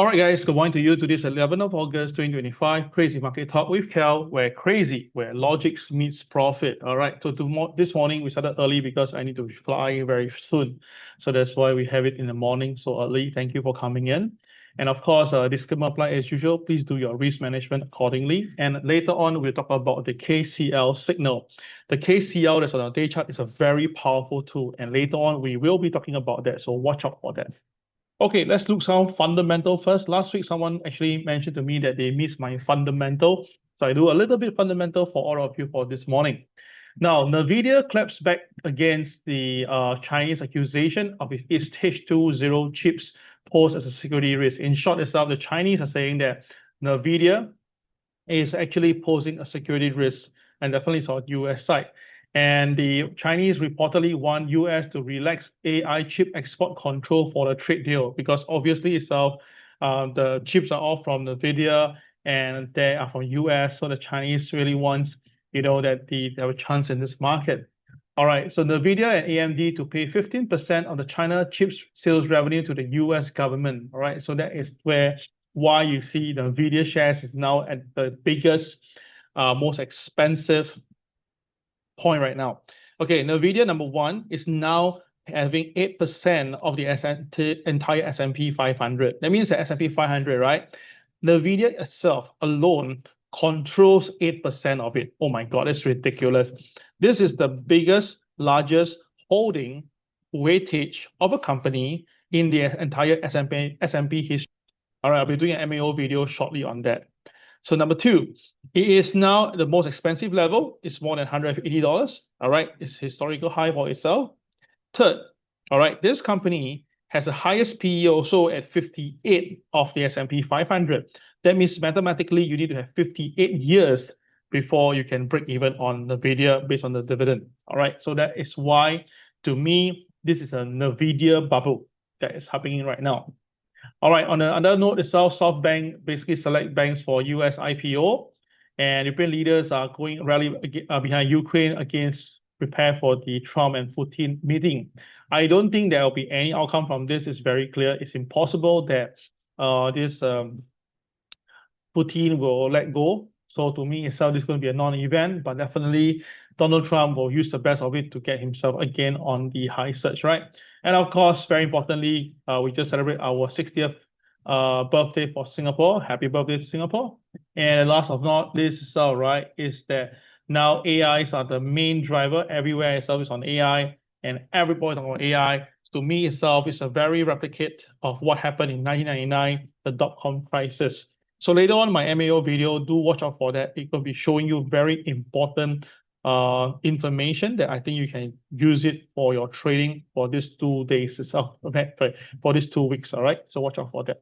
All right, guys, good morning to you. Today's 11th of August, 2025. Crazy Market Talk with Kel, where logic meets profit. All right, so this morning we started early because I need to fly very soon. So that's why we have it in the morning so early. Thank you for coming in. And of course, disclaimer apply as usual. Please do your risk management accordingly. And later on, we'll talk about the KCL signal. The KCL that's on our day chart is a very powerful tool. And later on, we will be talking about that. So watch out for that. Okay, let's look some fundamental first. Last week, someone actually mentioned to me that they missed my fundamental. So I do a little bit fundamental for all of you for this morning. Now, NVIDIA claps back against the Chinese accusation of its H20 chips posed as a security risk. In short itself, the Chinese are saying that NVIDIA is actually posing a security risk, and definitely it's on the US side. And the Chinese reportedly want US to relax AI chip export control for the trade deal because obviously itself, the chips are all from NVIDIA and they are from US. So the Chinese really wants, that they have a chance in this market. All right, so NVIDIA and AMD to pay 15% of the China chips sales revenue to the US government. All right, so that is why you see the NVIDIA shares is now at the biggest, most expensive point right now. Okay, NVIDIA number one is now having 8% of the entire S&P 500. That means the S&P 500, right? NVIDIA itself alone controls 8% of it. Oh my God, it's ridiculous. This is the biggest, largest holding weightage of a company in the entire S&P history. All right, I'll be doing an MAO video shortly on that. So number two, it is now the most expensive level. It's more than $180. All right, it's historical high for itself. Third, all right, this company has the highest PE also at 58 of the S&P 500. That means mathematically you need to have 58 years before you can break even on NVIDIA based on the dividend. All right, so that is why, to me, this is a NVIDIA bubble that is happening right now. All right, on another note itself, SoftBank basically select banks for US IPO, and European leaders are going rally behind Ukraine against prepare for the Trump and Putin meeting. I don't think there will be any outcome from this. It's very clear. It's impossible that this Putin will let go. So to me itself, this is going to be a non-event, but definitely Donald Trump will use the best of it to get himself again on the high search, right? And of course, very importantly, we just celebrate our 60th birthday for Singapore. Happy birthday to Singapore. And last of not least itself, right, is that now AIs are the main driver. Everywhere itself is on AI, and everybody's on AI. To me itself, is a very replicate of what happened in 1999, the dot-com crisis. So later on my MAO video, do watch out for that. It will be showing you very important information that I think you can use it for your trading for these 2 days itself. Okay, for these 2 weeks. All right, so watch out for that.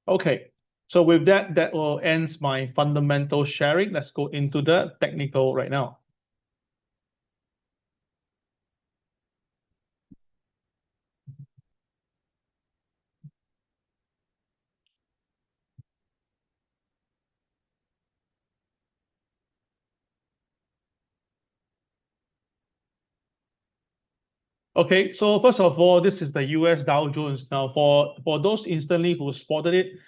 Okay, so with that, that will end my fundamental sharing. Let's go into the technical right now. Okay, so first of all, this is the US Dow Jones. Now, for those instantly who spotted it,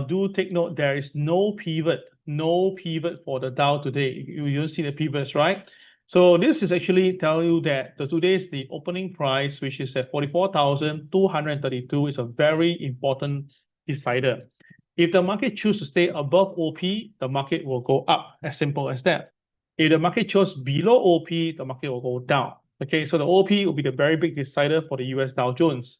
do take note there is no pivot for the Dow today. You don't see the pivots, right? So this is actually tell you that today's the opening price, which is at 44,232, is a very important decider. If the market chooses to stay above OP, the market will go up, as simple as that. If the market chose below OP, the market will go down. Okay, so the OP will be the very big decider for the US Dow Jones.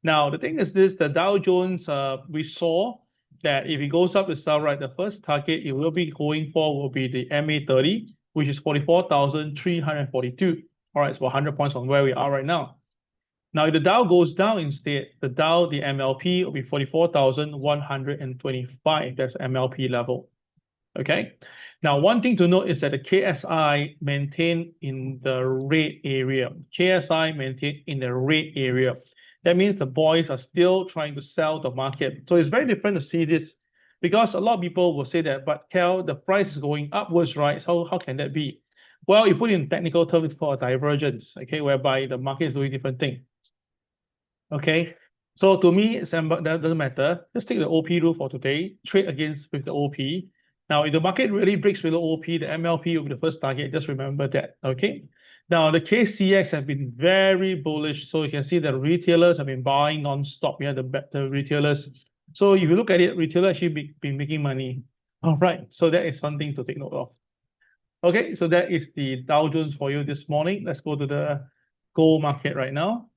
Now, the thing is this, the Dow Jones, we saw that if it goes up itself, right, the first target it will be going for will be the MA30, which is 44,342. All right, it's about 100 points on where we are right now. Now, if the Dow goes down instead, the MLP will be 44,125. That's MLP level. Okay. Now, one thing to note is that the KSI maintained in the red area. KSI maintained in the red area. That means the boys are still trying to sell the market. So it's very different to see this because a lot of people will say that, but Kel, the price is going upwards, right? So how can that be? Well, you put it in technical terms, it's called a divergence, okay, whereby the market is doing different things. Okay. So to me, that doesn't matter. Just take the OP rule for today, trade against with the OP. Now, if the market really breaks below OP, the MLP will be the first target. Just remember that, okay? Now, the KCX have been very bullish. So you can see the retailers have been buying non-stop. Yeah, the retailers. So if you look at it, retailers actually been making money. All right, so that is something to take note of. Okay, so that is the Dow Jones for you this morning. Let's go to the gold market right now.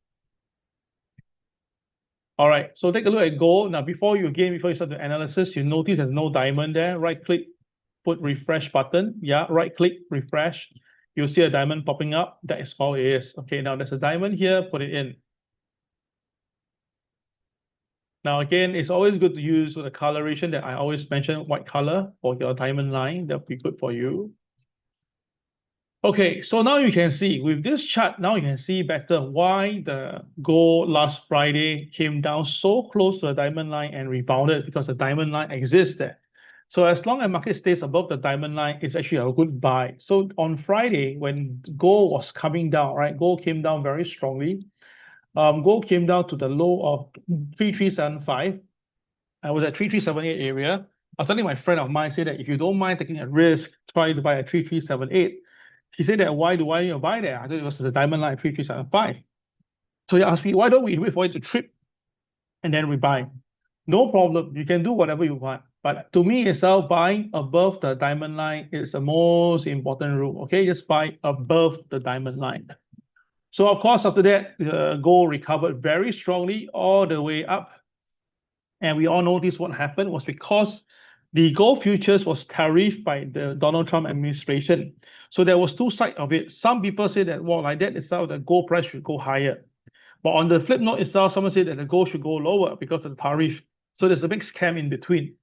All right, so take a look at gold. Now, before you start the analysis, you notice there's no diamond there. Right click, put refresh button. Yeah, right click, refresh. You'll see a diamond popping up. That is all it is. Okay, now there's a diamond here, put it in. Now, again, it's always good to use the coloration that I always mention, white color for your diamond line. That'll be good for you. Okay, so now you can see with this chart, now you can see better why the gold last Friday came down so close to the diamond line and rebounded, because the diamond line exists there. So as long as market stays above the diamond line, it's actually a good buy. So on Friday, when gold was coming down, right, gold came down very strongly. Gold came down to the low of 3375. I was at 3378 area. I was telling my friend of mine, say that if you don't mind taking a risk, try to buy at 3378. He said that, why do I buy that? I thought it was the diamond line 3375. So he asked me, why don't we wait for it to trip and then we buy? No problem. You can do whatever you want. But to me itself, buying above the diamond line is the most important rule. Okay, just buy above the diamond line. So of course, after that, the gold recovered very strongly all the way up. And we all know this what happened was because the gold futures was tariffed by the Donald Trump administration. So there was two sides of it. Some people say that, well, like that itself, the gold price should go higher. But on the flip note itself, someone said that the gold should go lower because of the tariff. So there's a big scam in between.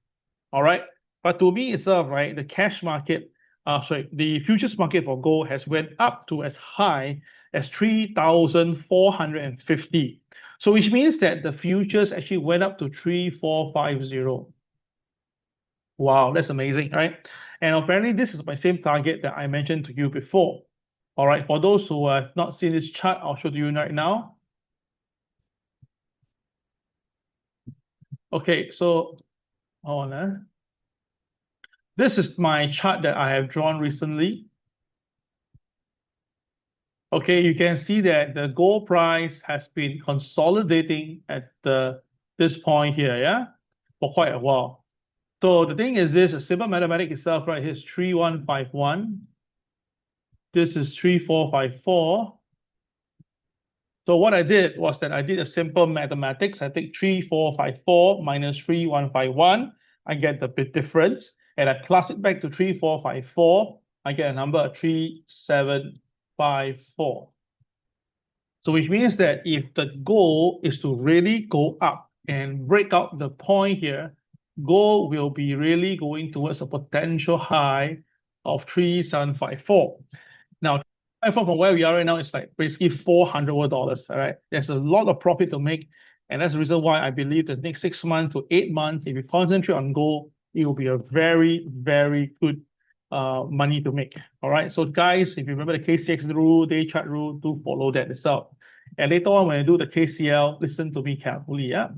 All right. But to me itself, right, the cash market, the futures market for gold has went up to as high as 3,450. So which means that the futures actually went up to 3,450. Wow, that's amazing, right? And apparently this is my same target that I mentioned to you before. All right, for those who have not seen this chart, I'll show you right now. Okay, so hold on. This is my chart that I have drawn recently. Okay, you can see that the gold price has been consolidating at this point here, yeah, for quite a while. So the thing is this, a simple mathematics itself, right? Here's 3151. This is 3454. So what I did was that I did a simple mathematics. I take 3454 minus 3151. I get the bit difference. And I plus it back to 3454. I get a number of 3754. So which means that if the goal is to really go up and break out the point here, gold will be really going towards a potential high of 3754. Now, from where we are right now, it's like basically $400. All right, there's a lot of profit to make, and that's the reason why I believe the next 6 months to 8 months, if you concentrate on gold, it will be a very, very good money to make. All right, so guys, if you remember the KCX rule, day chart rule, do follow that itself. And later on, when I do the KCL, listen to me carefully. Yeah.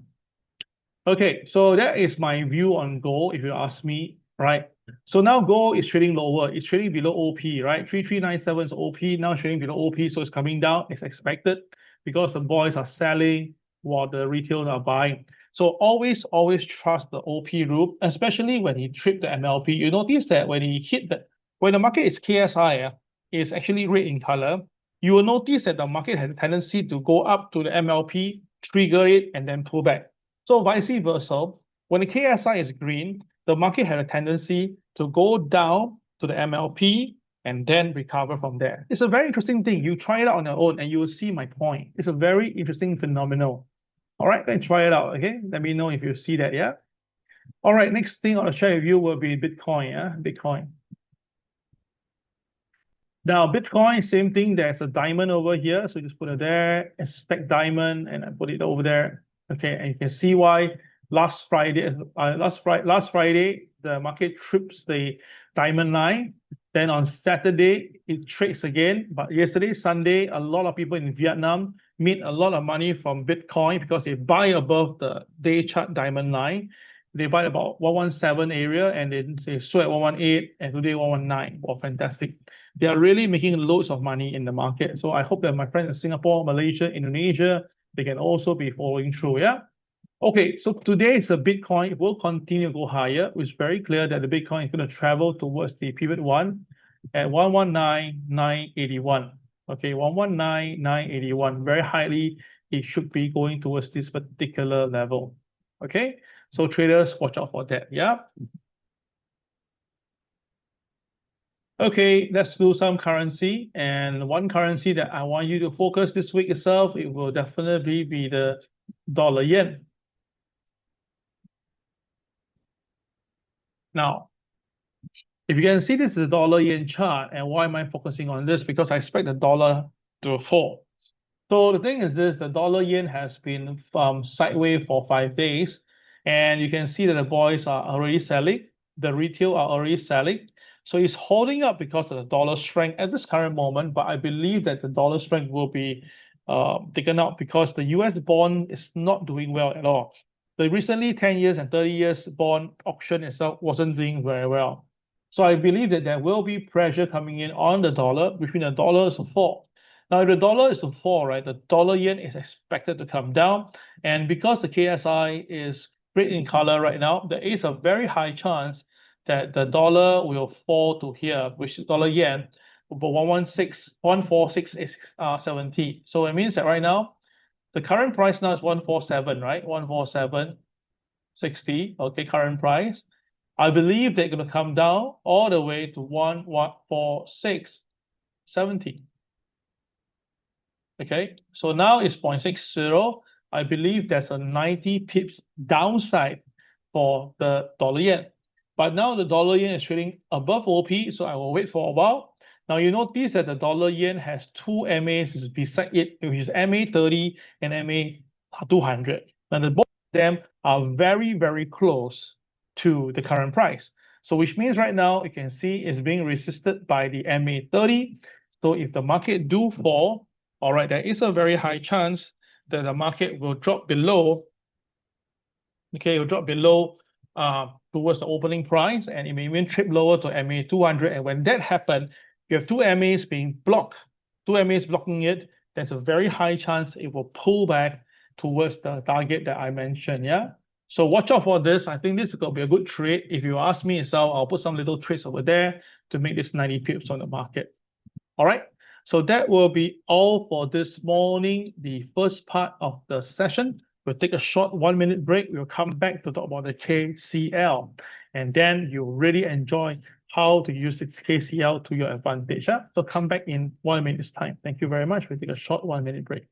Okay, so that is my view on gold. If you ask me, right? So now gold is trading lower. It's trading below OP, right? 3397 is OP, now trading below OP, so it's coming down. It's expected because the boys are selling while the retailers are buying. So always trust the OP rule, especially when he tripped the MLP. You notice that when he hit when the market is KSI, it's actually red in color. You will notice that the market has a tendency to go up to the MLP, trigger it, and then pull back. So vice versa, when the KSI is green, the market had a tendency to go down to the MLP and then recover from there. It's a very interesting thing. You try it out on your own and you will see my point. It's a very interesting phenomenon. All right, then try it out, okay? Let me know if you see that, yeah? All right, next thing I'll share with you will be Bitcoin, yeah? Bitcoin. Now, Bitcoin, same thing. There's a diamond over here. So just put it there, a stack diamond, and I put it over there. Okay, and you can see why last Friday, the market trips the diamond line. Then on Saturday, it trades again. But yesterday, Sunday, a lot of people in Vietnam made a lot of money from Bitcoin because they buy above the day chart diamond line. They buy about 117 area and then they sold at 118 and today 119. Wow, fantastic. They are really making loads of money in the market. So I hope that my friends in Singapore, Malaysia, Indonesia, they can also be following through. Yeah. Okay, so today is the Bitcoin. It will continue to go higher. It's very clear that the Bitcoin is going to travel towards the pivot one at 119,981. Okay, 119,981. Very highly, it should be going towards this particular level. Okay, so traders, watch out for that. Yeah. Okay, let's do some currency. And one currency that I want you to focus this week itself, it will definitely be the dollar yen. Now, if you can see, this is the dollar yen chart. And why am I focusing on this? Because I expect the dollar to fall. So the thing is this, the dollar yen has been sideways for 5 days. And you can see that the boys are already selling. The retail are already selling. So it's holding up because of the dollar strength at this current moment. But I believe that the dollar strength will be taken out because the US bond is not doing well at all. The recently 10 years and 30 years bond auction itself wasn't doing very well. So I believe that there will be pressure coming in on the dollar, between the dollar to fall. Now, if the dollar is to fall, right, the dollar yen is expected to come down. And because the KSI is red in color right now, there is a very high chance that the dollar will fall to here, which is dollar yen, about 146.70. So it means that right now, the current price now is 147, right? 147.60, okay, current price. I believe they're going to come down all the way to 146.70. Okay, so now it's 0.60. I believe there's a 90 pips downside for the dollar yen. But now the dollar yen is trading above OP, so I will wait for a while. Now you notice that the dollar yen has two MAs beside it, which is MA 30 and MA 200. Now the both of them are very, very close to the current price. So which means right now you can see it's being resisted by the MA 30. So if the market do fall, all right, there is a very high chance that the market will drop below. Okay, it will drop below towards the opening price, and it may even trip lower to MA 200. And when that happens, you have two MAs being blocked, two MAs blocking it. There's a very high chance it will pull back towards the target that I mentioned. Yeah. So watch out for this. I think this is going to be a good trade. If you ask me, so I'll put some little trades over there to make this 90 pips on the market. All right. So that will be all for this morning, the first part of the session. We'll take a short 1-minute break. We'll come back to talk about the KCL. And then you'll really enjoy how to use this KCL to your advantage. So come back in 1 minute's time. Thank you very much. We'll take a short 1-minute break.